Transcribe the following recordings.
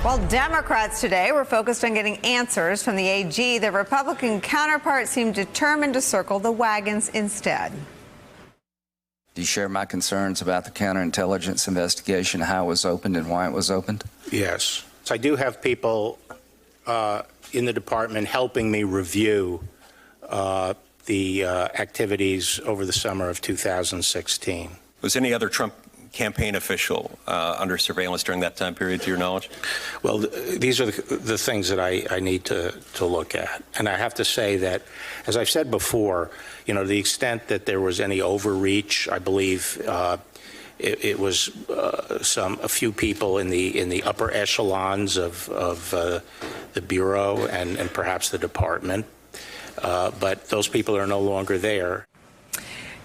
Well, Democrats today were focused on getting answers from the AG. Their Republican counterparts seemed determined to circle the wagons instead. Do you share my concerns about the counterintelligence investigation, how it was opened and why it was opened? Yes. So I do have people in the department helping me review the activities over the summer of 2016. Was any other Trump campaign official under surveillance during that time period, to your knowledge? Well, these are the things that I need to look at. And I have to say that, as I've said before, to the extent that there was any overreach, I believe it was a few people in the upper echelons of the Bureau and perhaps the department. But those people are no longer there.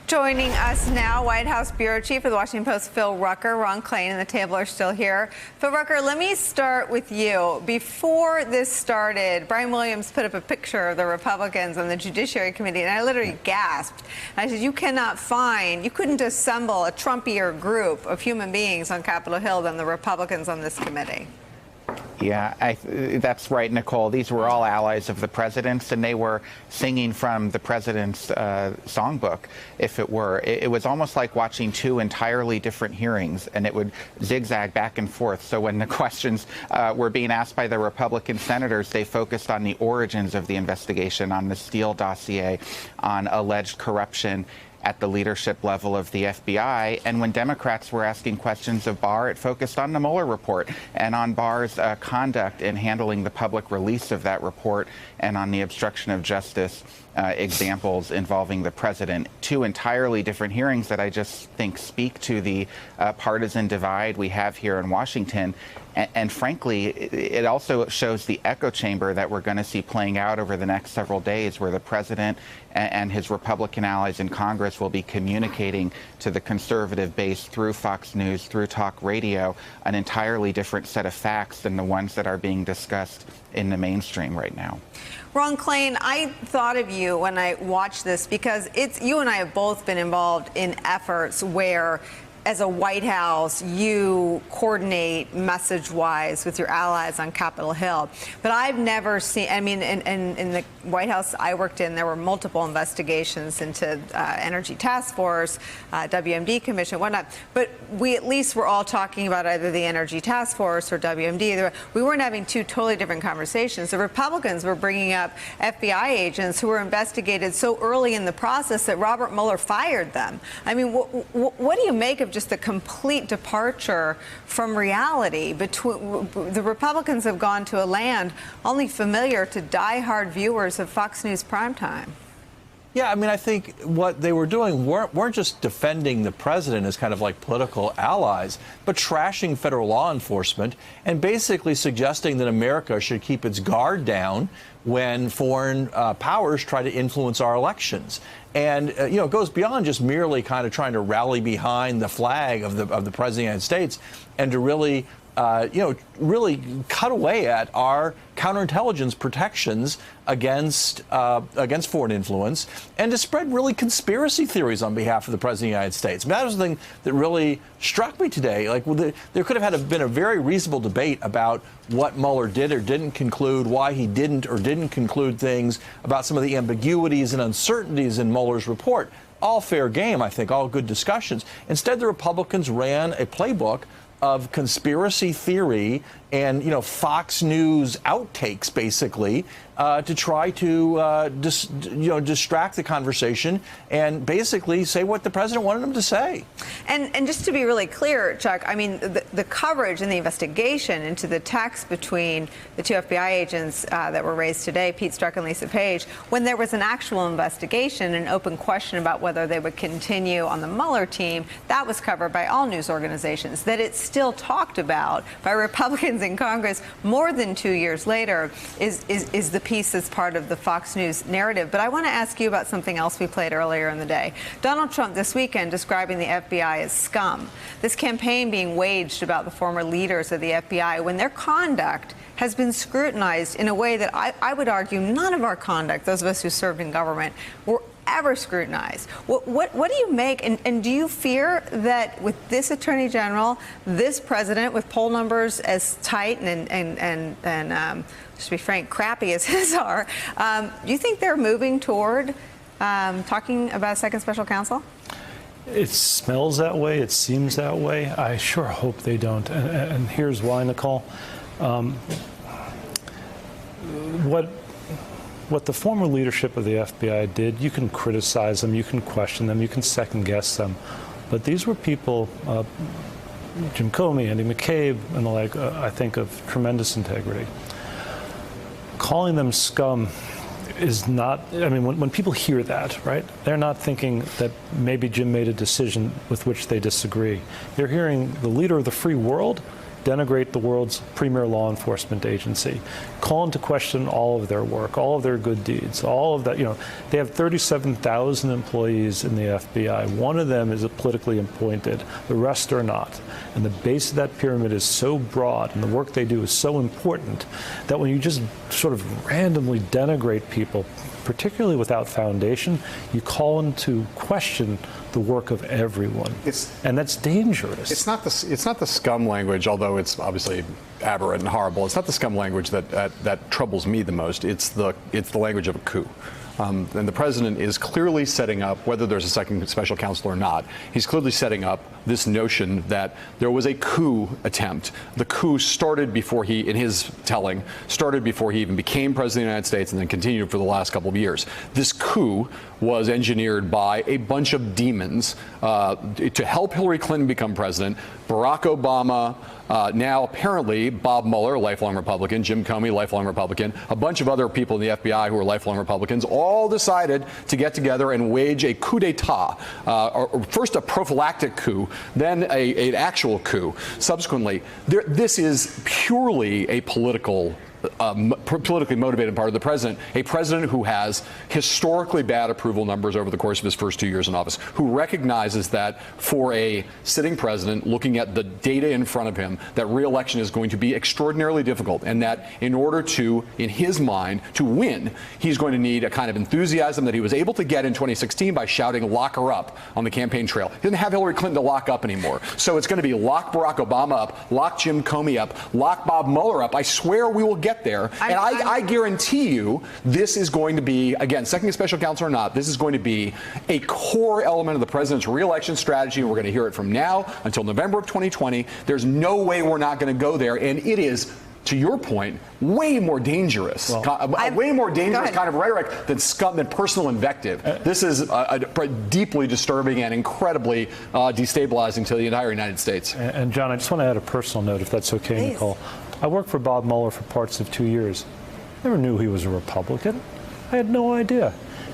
Joining us now, White House Bureau Chief of the Washington Post, Phil Rucker. Ron Klain and the table are still here. Phil Rucker, let me start with you. Before this started, Brian Williams put up a picture of the Republicans on the Judiciary Committee, and I literally gasped. I said, you couldn't assemble a Trumpier group of human beings on Capitol Hill than the Republicans on this committee. Yeah, that's right, Nicole. These were all allies of the president's, and they were singing from the president's songbook, if it were. It was almost like watching two entirely different hearings, and it would zigzag back and forth. So when the questions were being asked by the Republican senators, they focused on the origins of the investigation, on the Steele dossier, on alleged corruption at the leadership level of the FBI. And when Democrats were asking questions of Barr, it focused on the Mueller report and on Barr's conduct in handling the public release of that report and on the obstruction of justice examples involving the president. Two entirely different hearings that I just think speak to the partisan divide we have here in Washington. And frankly, it also shows the echo chamber that we're going to see playing out over the next several days, where the president and his Republican allies in Congress will be communicating to the conservative base through Fox News, through talk radio, an entirely different set of facts than the ones that are being discussed in the mainstream right now. Ron Klain, I thought of you when I watched this because you and I have both been involved in efforts where, as a White House, you coordinate message-wise with your allies on Capitol Hill. But I've never seen, in the White House I worked in, there were multiple investigations into Energy Task Force, WMD Commission, whatnot. But we at least were all talking about either the Energy Task Force or WMD. We weren't having two totally different conversations. The Republicans were bringing up FBI agents who were investigated so early in the process that Robert Mueller fired them. I mean, what do you make of just the complete departure from reality? The Republicans have gone to a land only familiar to diehard viewers of Fox News primetime. Yeah, I think what they were doing weren't just defending the president as kind of like political allies, but trashing federal law enforcement and basically suggesting that America should keep its guard down when foreign powers try to influence our elections. And, it goes beyond just merely kind of trying to rally behind the flag of the President of the United States and to really really cut away at our counterintelligence protections against foreign influence and to spread really conspiracy theories on behalf of the President of the United States. That was the thing that really struck me today. There could have been a very reasonable debate about what Mueller did or didn't conclude, why he didn't or didn't conclude things, about some of the ambiguities and uncertainties in Mueller's report. All fair game, I think, all good discussions. Instead, the Republicans ran a playbook of conspiracy theory and, Fox News outtakes, basically, to try to, distract the conversation and basically say what the president wanted them to say. And just to be really clear, Chuck, the coverage and the investigation into the text between the two FBI agents that were raised today, Pete Strzok and Lisa Page, when there was an actual investigation, an open question about whether they would continue on the Mueller team, that was covered by all news organizations. That it's still talked about by Republicans in Congress more than 2 years later is the piece that's part of the Fox News narrative. But I want to ask you about something else we played earlier in the day. Donald Trump this weekend describing the FBI as scum. This campaign being waged about the former leaders of the FBI when their conduct has been scrutinized in a way that I would argue none of our conduct, those of us who served in government, were ever scrutinized. What do you make, and do you fear that with this Attorney General, this president, with poll numbers as tight and just to be frank, crappy as his are, do you think they're moving toward talking about a second special counsel? It smells that way. It seems that way. I sure hope they don't. And here's why, Nicole. What the former leadership of the FBI did, you can criticize them, you can question them, you can second guess them. But these were people, Jim Comey, Andy McCabe, and the like, I think of tremendous integrity. Calling them scum is not, I mean, when people hear that, right, they're not thinking that maybe Jim made a decision with which they disagree. They're hearing the leader of the free world denigrate the world's premier law enforcement agency, call into question all of their work, all of their good deeds, all of that. You know, they have 37,000 employees in the FBI. One of them is politically appointed. The rest are not. And the base of that pyramid is so broad, and the work they do is so important, that when you just sort of randomly denigrate people, particularly without foundation, you call into question the work of everyone, and that's dangerous. It's not the scum language, although it's obviously aberrant and horrible. It's not the scum language that troubles me the most. It's the language of a coup. And the president is clearly setting up, whether there's a second special counsel or not, he's clearly setting up this notion that there was a coup attempt. The coup started before he, in his telling, started before he even became president of the United States and then continued for the last couple of years. This coup was engineered by a bunch of demons to help Hillary Clinton become president. Barack Obama, now apparently Bob Mueller, a lifelong Republican, Jim Comey, lifelong Republican, a bunch of other people in the FBI who are lifelong Republicans, all decided to get together and wage a coup d'etat, or first a prophylactic coup, then an actual coup. Subsequently, this is purely a politically motivated part of the president, a president who has historically bad approval numbers over the course of his first 2 years in office, who recognizes that for a sitting president looking at the data in front of him, that re-election is going to be extraordinarily difficult, and that in order to, in his mind, to win, he's going to need a kind of enthusiasm that he was able to get in 2016 by shouting "lock her up" on the campaign trail. He doesn't have Hillary Clinton to lock up anymore. So it's going to be lock Barack Obama up, lock Jim Comey up, lock Bob Mueller up. I swear we will get there. And I guarantee you this is going to be, again, second special counsel or not, this is going to be a core element of the president's re-election strategy. We're going to hear it from now until November of 2020. There's no way we're not going to go there. And it is, to your point, way more dangerous, way more dangerous kind of rhetoric than scum, than personal invective. This is deeply disturbing and incredibly destabilizing to the entire United States. And John, I just want to add a personal note, if that's okay, Please. Nicole. I worked for Bob Mueller for parts of 2 years. Never knew he was a Republican. I had no idea.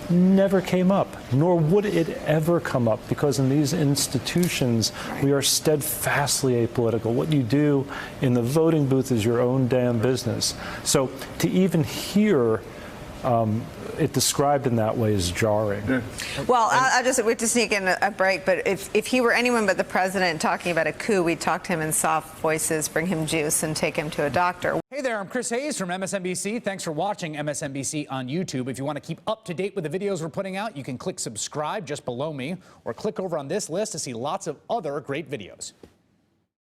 Never came up, nor would it ever come up, because in these institutions, we are steadfastly apolitical. What you do in the voting booth is your own damn business. So to even hear it described in that way is jarring. Well, we have to sneak in a break, but if he were anyone but the president talking about a coup, we'd talk to him in soft voices, bring him juice, and take him to a doctor. Hey there, I'm Chris Hayes from MSNBC. Thanks for watching MSNBC on YouTube. If you want to keep up to date with the videos we're putting out, you can click subscribe just below me, or click over on this list to see lots of other great videos.